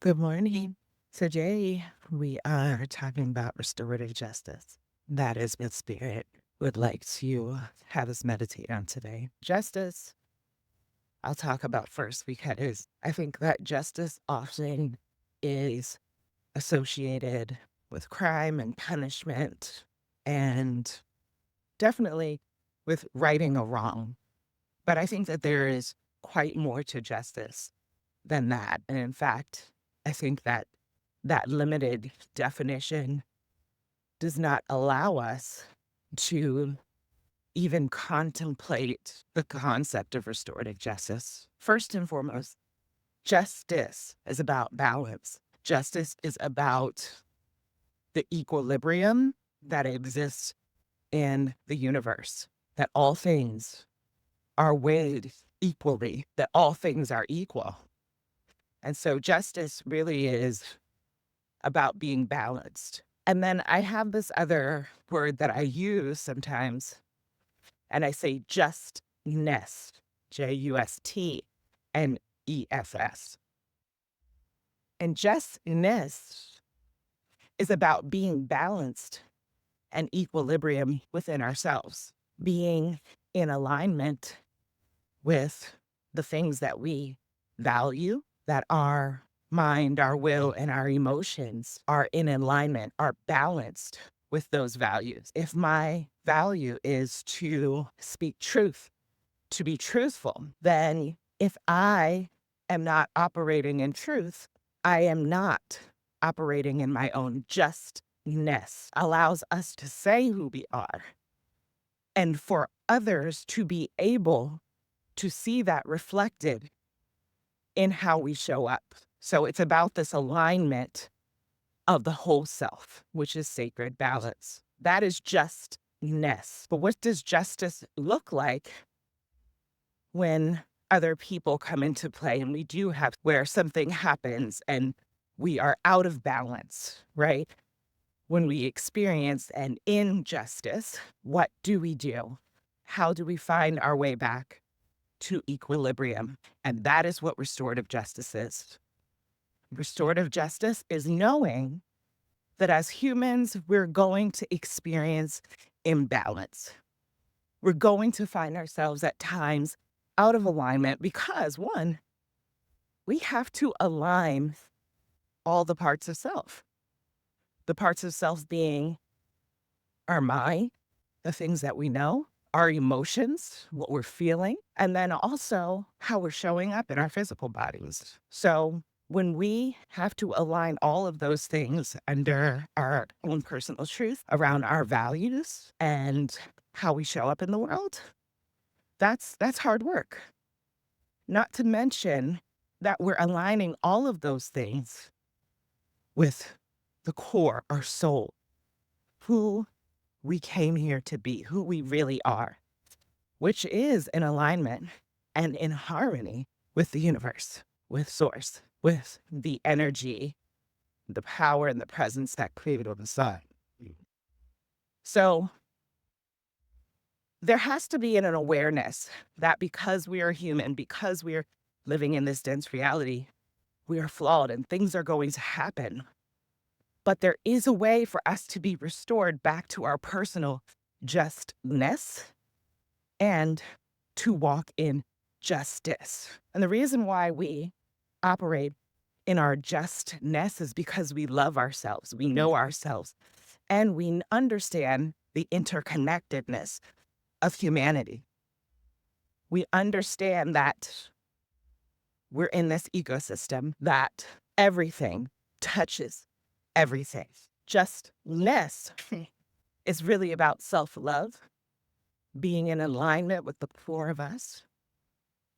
Good morning. Today, we are talking about restorative justice. That is what Spirit would like to have us meditate on today. Justice, I'll talk about first because I think that justice often is associated with crime and punishment and definitely with righting a wrong. But I think that there is quite more to justice than that. And in fact, I think that that limited definition does not allow us to even contemplate the concept of restorative justice. First and foremost, justice is about balance. Justice is about the equilibrium that exists in the universe, that all things are weighed equally, that all things are equal. And so justice really is about being balanced. And then I have this other word that I use sometimes, and I say justness, Justness. And justness is about being balanced and equilibrium within ourselves, being in alignment with the things that we value, that our mind, our will, and our emotions are in alignment, are balanced with those values. If my value is to speak truth, to be truthful, then if I am not operating in truth, I am not operating in my own justness. Allows us to say who we are and for others to be able to see that reflected in how we show up. So it's about this alignment of the whole self, which is sacred balance. That is justness. But what does justice look like when other people come into play? And we do have where something happens and we are out of balance, right? When we experience an injustice, what do we do? How do we find our way back to equilibrium? And that is what restorative justice is. Restorative justice is knowing that as humans, we're going to experience imbalance. We're going to find ourselves at times out of alignment because, one, we have to align all the parts of self. The parts of self being our mind, the things that we know, our emotions, what we're feeling, and then also how we're showing up in our physical bodies. So when we have to align all of those things under our own personal truth around our values and how we show up in the world, that's hard work. Not to mention that we're aligning all of those things with the core, our soul, who we came here to be, who we really are, which is in alignment and in harmony with the universe, with source, with the energy, the power and the presence that created on the side. So there has to be an awareness that because we are human, because we're living in this dense reality, we are flawed and things are going to happen. But there is a way for us to be restored back to our personal justness and to walk in justice. And the reason why we operate in our justness is because we love ourselves, we know ourselves, and we understand the interconnectedness of humanity. We understand that we're in this ecosystem, that everything touches everything. Justness is really about self-love, being in alignment with the core of us.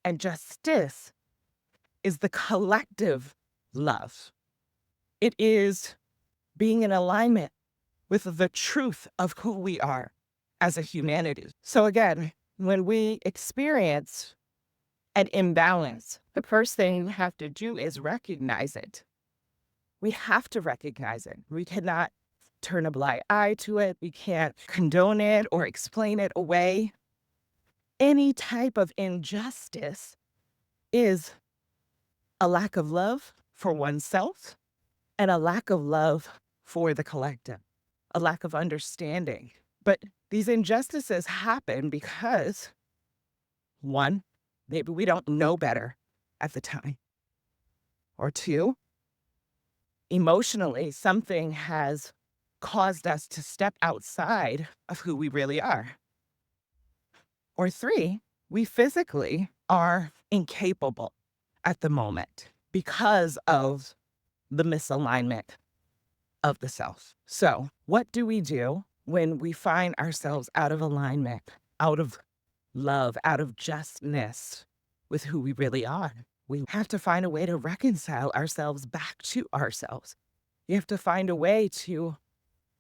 And justice is the collective love. It is being in alignment with the truth of who we are as a humanity. So again, when we experience an imbalance, the first thing we have to do is recognize it. We have to recognize it. We cannot turn a blind eye to it. We can't condone it or explain it away. Any type of injustice is a lack of love for oneself and a lack of love for the collective, a lack of understanding. But these injustices happen because, one, maybe we don't know better at the time, or two, emotionally, something has caused us to step outside of who we really are. Or three, we physically are incapable at the moment because of the misalignment of the self. So, what do we do when we find ourselves out of alignment, out of love, out of justness with who we really are? We have to find a way to reconcile ourselves back to ourselves. You have to find a way to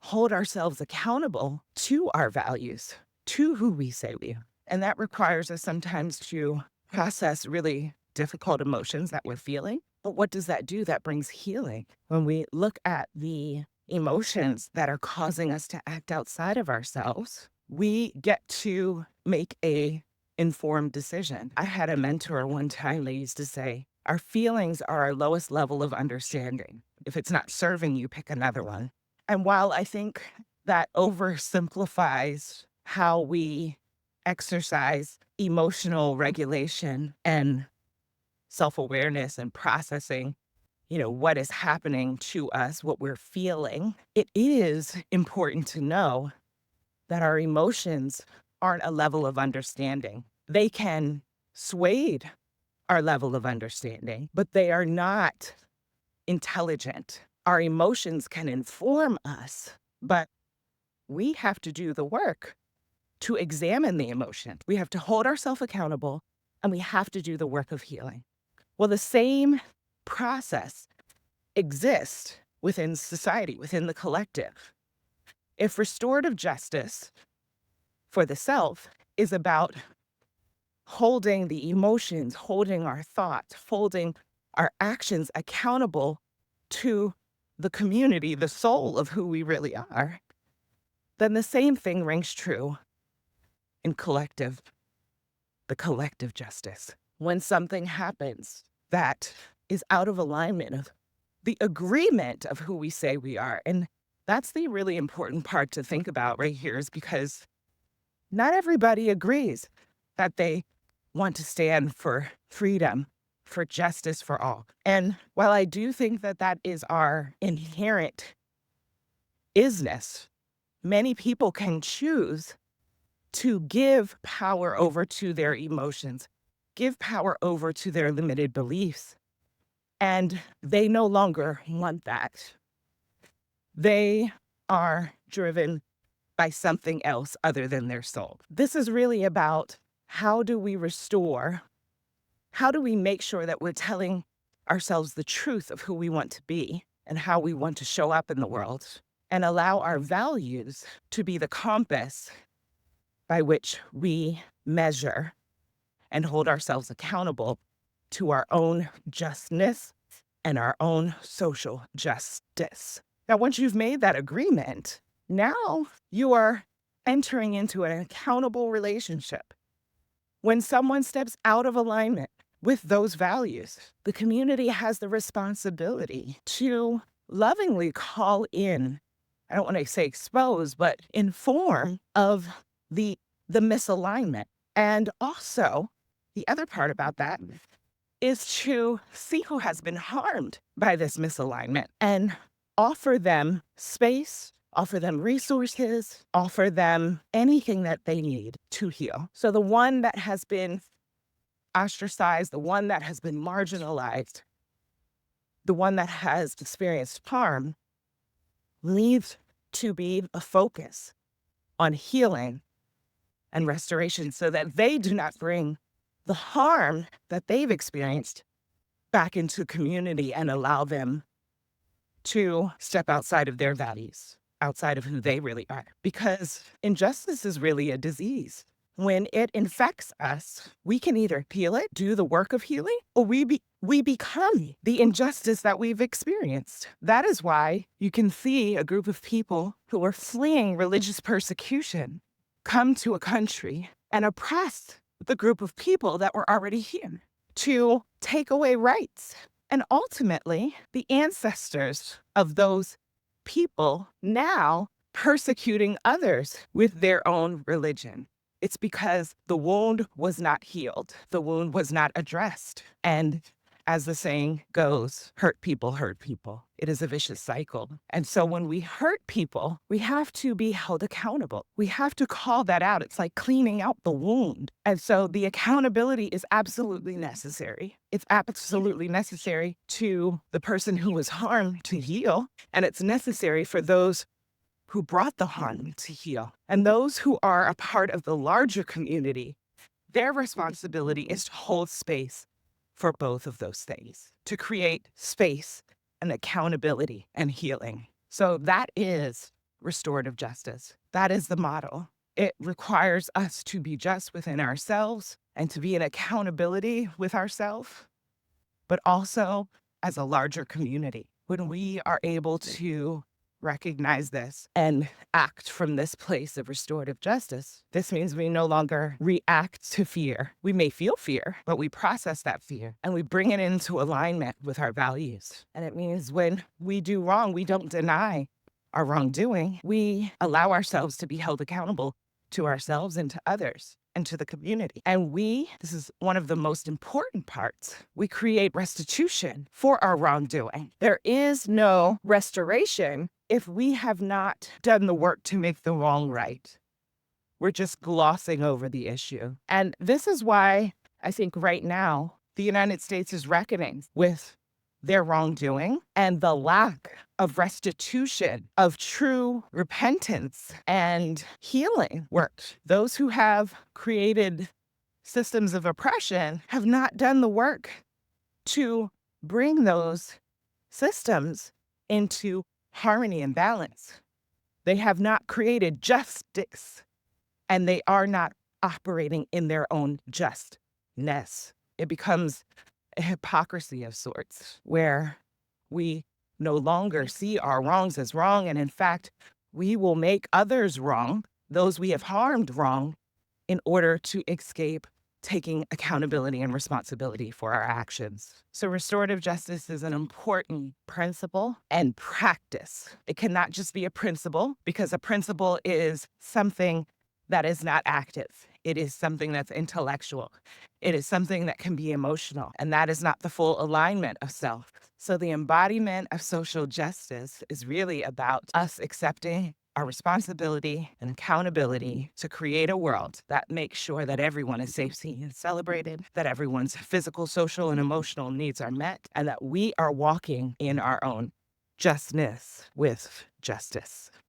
hold ourselves accountable to our values, to who we say we are. And that requires us sometimes to process really difficult emotions that we're feeling. But what does that do? That brings healing. When we look at the emotions that are causing us to act outside of ourselves, we get to make a informed decision. I had a mentor one time, they used to say, our feelings are our lowest level of understanding. If it's not serving you, pick another one. And while I think that oversimplifies how we exercise emotional regulation and self-awareness and processing, what is happening to us, what we're feeling, it is important to know that our emotions aren't a level of understanding. They can sway our level of understanding, but they are not intelligent. Our emotions can inform us, but we have to do the work to examine the emotion. We have to hold ourselves accountable, and we have to do the work of healing. Well, the same process exists within society, within the collective. If restorative justice for the self is about holding the emotions, holding our thoughts, holding our actions accountable to the community, the soul of who we really are, then the same thing rings true in the collective justice. When something happens that is out of alignment of the agreement of who we say we are. And that's the really important part to think about right here, is because not everybody agrees that they want to stand for freedom, for justice for all. And while I do think that that is our inherent isness, many people can choose to give power over to their emotions, give power over to their limited beliefs. And they no longer want that. They are driven by something else other than their soul. This is really about how do we restore, how do we make sure that we're telling ourselves the truth of who we want to be and how we want to show up in the world, and allow our values to be the compass by which we measure and hold ourselves accountable to our own justness and our own social justice. Now, once you've made that agreement, now you are entering into an accountable relationship. When someone steps out of alignment with those values, the community has the responsibility to lovingly call in, I don't want to say expose, but inform of the misalignment. And also, the other part about that is to see who has been harmed by this misalignment and offer them space, offer them resources, offer them anything that they need to heal. So the one that has been ostracized, the one that has been marginalized, the one that has experienced harm needs to be a focus on healing and restoration so that they do not bring the harm that they've experienced back into the community and allow them to step outside of their values, outside of who they really are. Because injustice is really a disease. When it infects us, we can either heal it, do the work of healing, or we become the injustice that we've experienced. That is why you can see a group of people who are fleeing religious persecution come to a country and oppress the group of people that were already here, to take away rights, And ultimately, the ancestors of those people now persecuting others with their own religion. It's because the wound was not healed. The wound was not addressed. And as the saying goes, hurt people hurt people. It is a vicious cycle. And so when we hurt people, we have to be held accountable. We have to call that out. It's like cleaning out the wound. And so the accountability is absolutely necessary. It's absolutely necessary to the person who was harmed to heal. And it's necessary for those who brought the harm to heal. And those who are a part of the larger community, their responsibility is to hold space for both of those things, to create space and accountability and healing. So that is restorative justice. That is the model. It requires us to be just within ourselves and to be in accountability with ourselves, but also as a larger community. When we are able to recognize this and act from this place of restorative justice, this means we no longer react to fear. We may feel fear, but we process that fear and we bring it into alignment with our values. And it means when we do wrong, we don't deny our wrongdoing. We allow ourselves to be held accountable to ourselves and to others and to the community. And this is one of the most important parts, we create restitution for our wrongdoing. There is no restoration if we have not done the work to make the wrong right. We're just glossing over the issue. And this is why I think right now the United States is reckoning with their wrongdoing and the lack of restitution, of true repentance and healing work. Those who have created systems of oppression have not done the work to bring those systems into harmony and balance. They have not created justice, and they are not operating in their own justness. It becomes a hypocrisy of sorts where we no longer see our wrongs as wrong. And in fact, we will make others wrong, those we have harmed wrong, in order to escape taking accountability and responsibility for our actions. So restorative justice is an important principle and practice. It cannot just be a principle, because a principle is something that is not active. It is something that's intellectual. It is something that can be emotional, and that is not the full alignment of self. So the embodiment of social justice is really about us accepting our responsibility and accountability to create a world that makes sure that everyone is safe, seen, and celebrated, that everyone's physical, social, and emotional needs are met, and that we are walking in our own justness with justice.